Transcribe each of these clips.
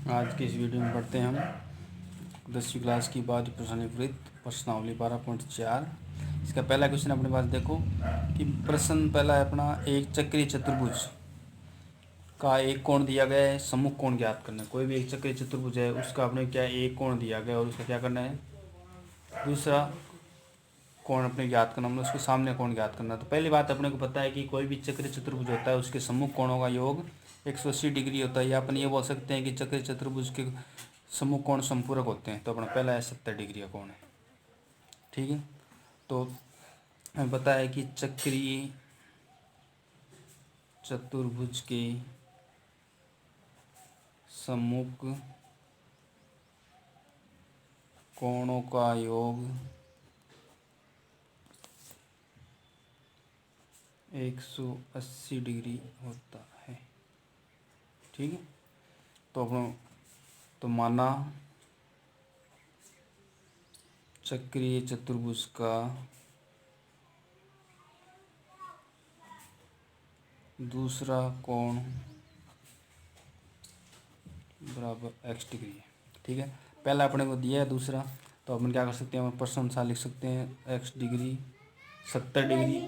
आज की इस वीडियो में पढ़ते हैं हम 10वीं क्लास की बात प्रश्नावली प्रश्नावली 12.4। इसका पहला क्वेश्चन अपने पास देखो कि प्रश्न पहला है अपना, एक चक्रीय चतुर्भुज का एक कोण दिया गया है, सम्मुख कोण ज्ञात करना है। कोई भी एक चक्रीय चतुर्भुज है उसका अपने क्या एक कोण दिया गया और उसका क्या करना है, दूसरा कोण अपने ज्ञात करना, मतलब उसके सामने कोण ज्ञात करना। तो पहली बात अपने को पता है कि कोई भी चक्रीय चतुर्भुज होता है उसके सम्मुख कोणों का योग 180 डिग्री होता है, या अपन ये बोल सकते हैं कि चक्रीय चतुर्भुज के सम्मुख कोण संपूरक होते हैं। तो अपना पहला है 70 डिग्री का कोण है, ठीक है। तो हमें पता है कि चक्रीय चतुर्भुज के सम्मुख कोणों का योग 180 डिग्री होता है, ठीक है। तो अपन तो माना चक्रीय चतुर्भुज का दूसरा कोण बराबर x डिग्री है, ठीक है। पहला अपने को दिया है दूसरा, तो अपन क्या कर सकते हैं, प्रश्न अनुसार लिख सकते हैं x डिग्री 70 डिग्री,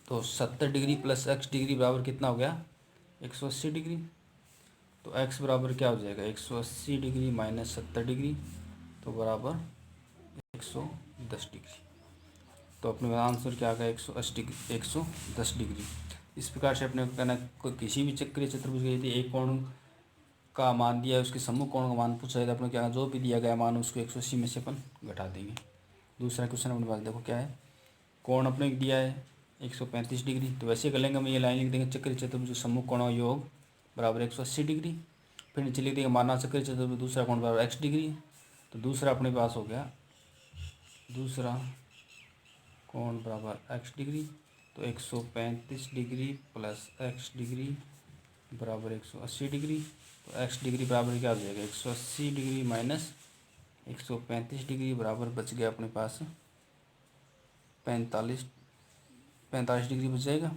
तो 70 डिग्री प्लस x डिग्री बराबर कितना हो गया 180 डिग्री। तो x बराबर क्या हो जाएगा 180 डिग्री माइनस 70 डिग्री, तो बराबर 110 डिग्री। तो अपने आंसर क्या आ गया 180 डिग्री 110 डिग्री। इस प्रकार से अपने को कहना किसी भी चक्रीय चतुर्भुज के यदि एक कोण का मान दिया है, उसके सम्मुख कोण का मान पूछा है, तो अपने क्या जो भी दिया गया मान उसको 180 में से अपन घटा देंगे। दूसरा क्वेश्चन अपने पास देखो क्या है, कोण अपने को दिया है 135 डिग्री। तो वैसे कर लेंगे, हम ये लाइन लिख देंगे चक्रीय चतुर्भुज सम्मुख कोणों का योग बराबर 180 डिग्री। फिर नीचे लिख देंगे माना चक्रीय चतुर्भुज दूसरा कोण बराबर x डिग्री। तो दूसरा अपने पास हो गया दूसरा कोण बराबर x डिग्री। तो 135 डिग्री प्लस x डिग्री बराबर 180 डिग्री। तो x डिग्री बराबर क्या हो जाएगा 180 डिग्री माइनस 135 डिग्री बराबर बच गया अपने पास 45 डिग्री बच जाएगा।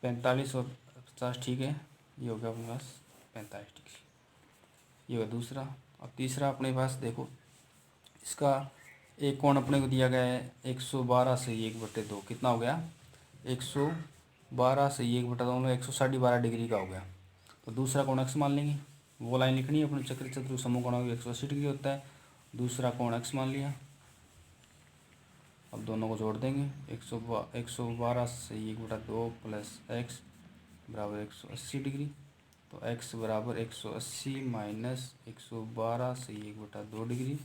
45 और 50 ठीक है, ये हो गया अपने पास 45 डिग्री। ये होगा दूसरा। अब तीसरा अपने पास देखो, इसका एक कोण अपने को दिया गया है 112 से 1/2, कितना हो गया 112 से 1/2 में 112 डिग्री का हो गया। तो दूसरा कोण x मान लेंगे, वो लाइन लिखनी है अपने चक्रीय चतुर्भुज सम्मुख कोण 180 डिग्री होता है, दूसरा कोण x मान लिया। अब दोनों को जोड़ देंगे 112 से 1/2 प्लस x बराबर 180 डिग्री। तो x बराबर 180 माइनस 112 से 1/2 डिग्री।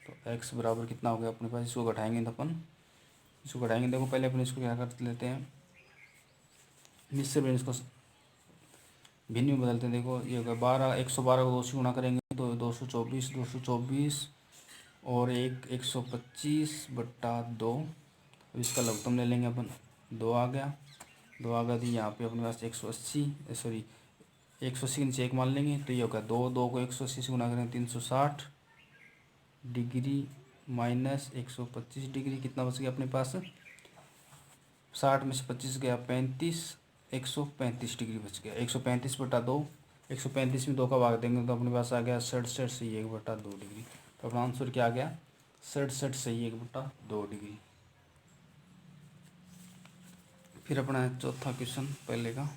तो x बराबर कितना हो गया अपने पास, इसको घटाएंगे तो अपन इसको घटाएंगे। देखो पहले अपन इसको क्या कर लेते हैं, निश्चय में इसको भिन्न में बदलते हैं। देखो ये होगा 112 को 2 से गुणा करेंगे तो 224 और 125/2। अब इसका लघुत्तम ले लेंगे अपन, 2 आ गया तो यहाँ पे अपने पास 180 के नीचे 1 मान लेंगे। तो ये होगा 2 को 180 से गुणा करेंगे 360 डिग्री माइनस 125 डिग्री, कितना बच गया अपने पास 60 में से 25 गया 35, 135 डिग्री बच गया। 135/2, 135 में 2 का भाग देंगे तो अपने पास आ गया 67 से 1/2 डिग्री। तो अपना आंसर क्या आ गया 67 से 1/2 डिग्री। फिर अपना चौथा क्वेश्चन पहले का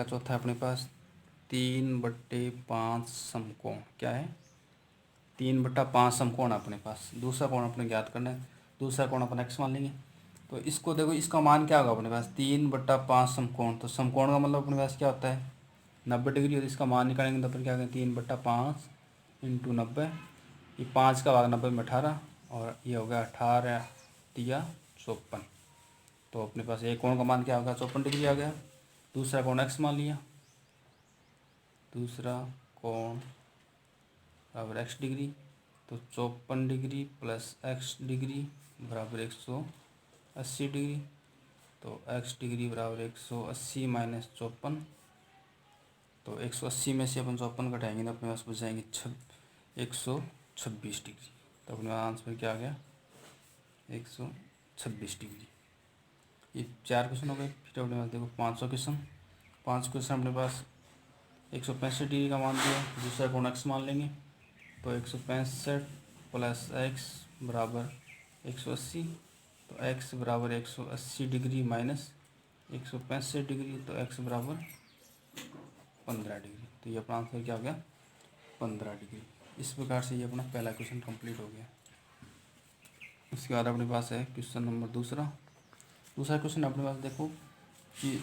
चौथा है अपने पास 3/5 समकोण। क्या है 3/5 समकोण अपने पास, दूसरा कोण अपने ज्ञात करना है। दूसरा कोण अपन x मान लेंगे। तो इसको देखो, इसका मान क्या होगा अपने पास 3/5 समकोण। तो समकोण का मतलब अपने पास क्या होता है 90 डिग्री। और इसका मान निकालेंगे तो अपन क्या करेंगे 3/5 × 90, ये 5 का भाग 90 में 18 और ये हो गया 18 या 54। तो अपने पास एक कोण का मान क्या होगा 54 डिग्री आ गया। दूसरा कोण x मान लिया, दूसरा कोण बराबर x डिग्री। तो 54 डिग्री प्लस x डिग्री बराबर 180 डिग्री। तो x डिग्री बराबर 180 माइनस 54। तो 180 में से अपन 54 घटाएंगे तो अपने पास बच जाएंगे 126 डिग्री। तो अपने आंसर क्या आ गया 126 डिग्री। ये 4 क्वेश्चन हो गए। फिर अपने पास देखो 500 क्वेश्चन। 5 क्वेश्चन अपने पास 165 डिग्री का मान दिया, दूसरा कोण एक्स मान लेंगे। तो 165 प्लस एक्स बराबर 180, तो एक्स बराबर 180 डिग्री माइनस 165 डिग्री, तो एक्स बराबर 15 डिग्री। तो ये अपना आंसर क्या हो गया, 15 डिग्री। इस प्रकार से ये अपना पहला क्वेश्चन कंप्लीट हो गया। उसके बाद अपने पास है क्वेश्चन नंबर दूसरा क्वेश्चन अपने पास देखो कि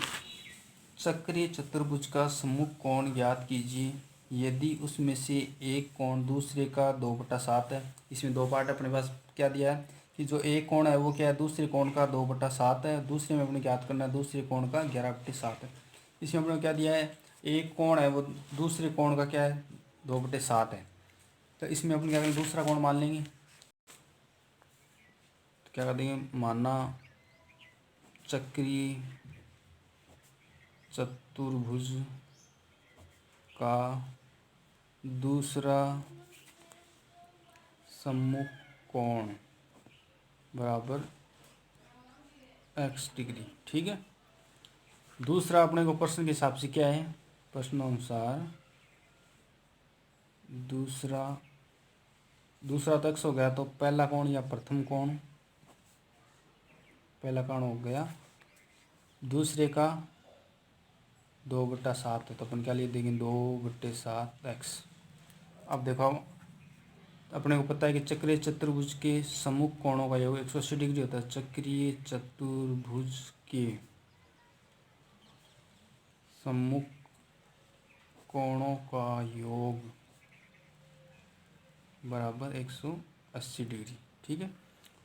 चक्रीय चतुर्भुज का सम्मुख कोण ज्ञात कीजिए यदि उसमें से एक कोण दूसरे का 2/7 है। इसमें दो पार्ट अपने पास क्या दिया है कि जो एक कोण है वो क्या है, दूसरे कोण का 2/7 है। दूसरे में अपने ज्ञात करना है दूसरे कोण का 11/7 है। इसमें अपने क्या दिया है, एक कोण है वो दूसरे कोण का क्या है, 2/7 है। तो इसमें अपन क्या करेंगे, दूसरा कोण मान लेंगे। तो क्या कर देंगे, माना चक्रीय चतुर्भुज का दूसरा सम्मुख कोण बराबर x डिग्री। ठीक है, दूसरा अपने को प्रश्न के हिसाब से क्या है, प्रश्नानुसार दूसरा तो x हो गया, तो पहला कोण या प्रथम कोण, पहला कोण हो गया दूसरे का 2/7 है। तो अपन क्या लिए देंगे, 2/7 x। अब देखो अपने को पता है कि चक्रीय चतुर्भुज के सम्मुख कोणों का योग 180 डिग्री होता है। चक्रीय चतुर्भुज के सम्मुख कोणों का योग बराबर 180 डिग्री। ठीक है,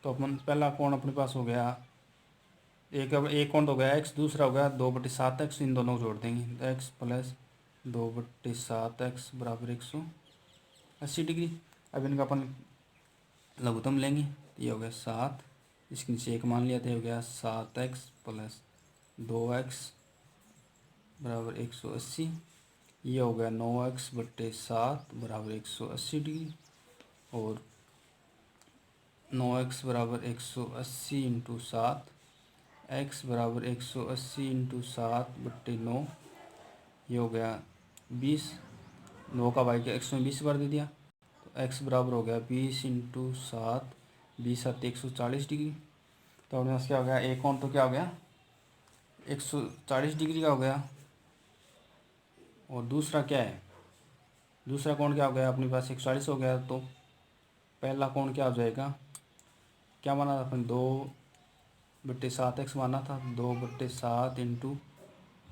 तो अपन पहला कोण अपने पास हो गया, एक कोण तो हो गया x, दूसरा हो गया 2/7 x। इन दोनों को जोड़ देंगे, तो x प्लस 2/7 x बराबर 180 डिग्री। अब इनका अपन लघुत्तम लेंगे, तो ये हो गया 7, इसके नीचे एक मान लिया, तो ये हो गया 7x प्लस 2x बराबर 180। ये हो गया 9x/7 बराबर 180 डिग्री, और 9x बराबर 180 इंटू 7, x बराबर 180 इंटू 7/9, ये हो गया 20। 9 का भाई क्या 120 बार दे दिया, तो x बराबर हो गया 20 इंटू 7, 20 7 140 डिग्री। तो अपने पास क्या हो गया, एक कोण तो क्या हो गया 140 डिग्री का हो गया, और दूसरा क्या है, दूसरा कोण क्या हो गया अपने पास 140 हो गया। तो पहला कोण क्या हो जाएगा, क्या माना था अपन, 2/7 x माना था, 2/7 इंटू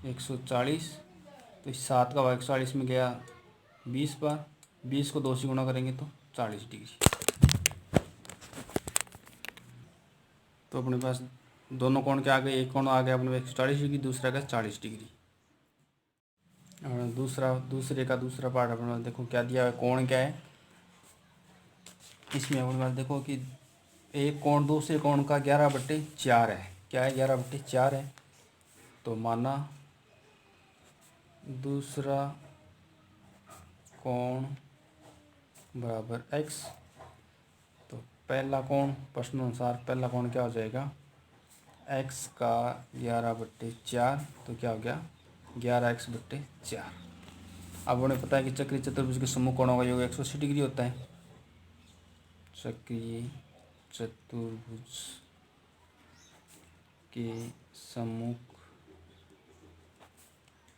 140। तो इस 7 का भाग 140 में गया 20 बार, 20 को 2 से गुणा करेंगे तो 40 डिग्री। तो अपने पास दोनों कोण क्या आ गए, एक कोण आ गया अपने 140 डिग्री, दूसरा का 40 डिग्री। और दूसरे का दूसरा पार्ट अपने पास देखो क्या दिया है, कोण क्या है इसमें अपने पास देखो कि एक कोण दूसरे कोण का 11/4 है। क्या है, 11/4 है। तो माना दूसरा कोण बराबर x। तो पहला कोण प्रश्नानुसार पहला कोण क्या हो जाएगा, x का 11/4, तो क्या हो गया 11x/4। अब उन्हें पता है कि चक्रीय चतुर्भुज के सम्मुख कोणों का योग 180 डिग्री होता है। चक्रीय चतुर्भुज के सम्मुख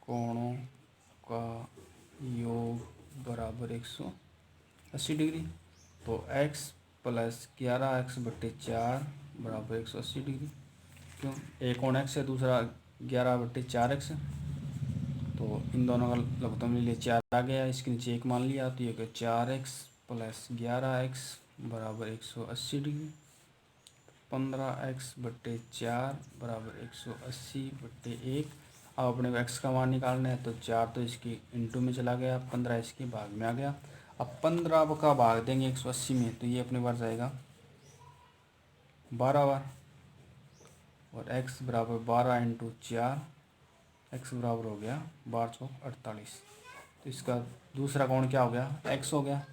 कोणों का योग बराबर 180 डिग्री। तो x प्लस 11x/4 बराबर 180 डिग्री। क्यों, एक कोण x है, दूसरा 11/4x है। तो इन दोनों का लघुत्तम ले लिया, 4 आ गया, इसके नीचे एक मान लिया, तो ये हो गया 4x प्लस 11x बराबर 180 डिग्री। 15x/4 बराबर 180/1। अब अपने को x का मान निकालना है, तो 4 तो इसकी इंटू में चला गया, 15 इसके भाग में आ गया। अब 15 का भाग देंगे 180 में, तो ये अपने पास जाएगा 12 बार, और x बराबर 12 इंटू 4, x बराबर हो गया 12 48। तो इसका दूसरा कोण क्या हो गया, x हो गया,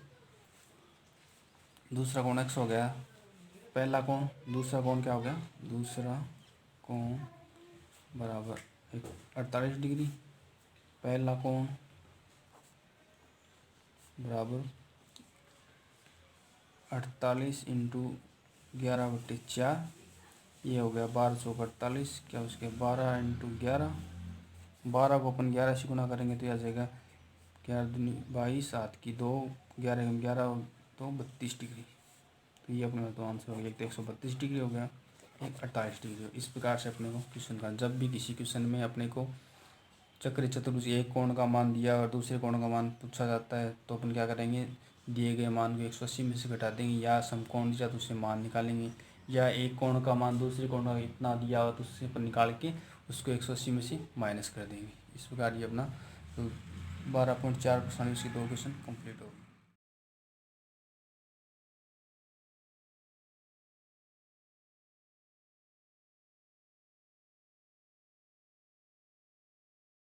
दूसरा कोण x हो गया। पहला कोण दूसरा कोण क्या हो गया, दूसरा कोण बराबर 48 डिग्री। पहला कोण बराबर 48 इंटू 11/4, ये हो गया 1248, क्या उसके 12 इंटू 11, 12 को अपन 11 से गुना करेंगे तो यह आ जाएगा 11×22, 7×2, 11×11 तो 32 डिग्री। तो ये अपने तो आंसर हो गया, एक तो 132 डिग्री हो गया, एक 48 डिग्री हो। इस प्रकार से अपने को क्वेश्चन का, जब भी किसी क्वेश्चन में अपने को चक्र चतुर्भुज एक कोण का मान दिया और दूसरे कोण का मान पूछा जाता है तो अपन क्या करेंगे, दिए गए मान को 180 में से घटा देंगे, या समकोण दिया तो उससे मान निकालेंगे, या एक कोण का मान दूसरे कोण का इतना दिया हो तो उससे अपन निकाल के उसको 180 में से माइनस कर देंगे। इस प्रकार ये अपना तो 12.4 प्रश्न इसके 2 क्वेश्चन कंप्लीट हो गए।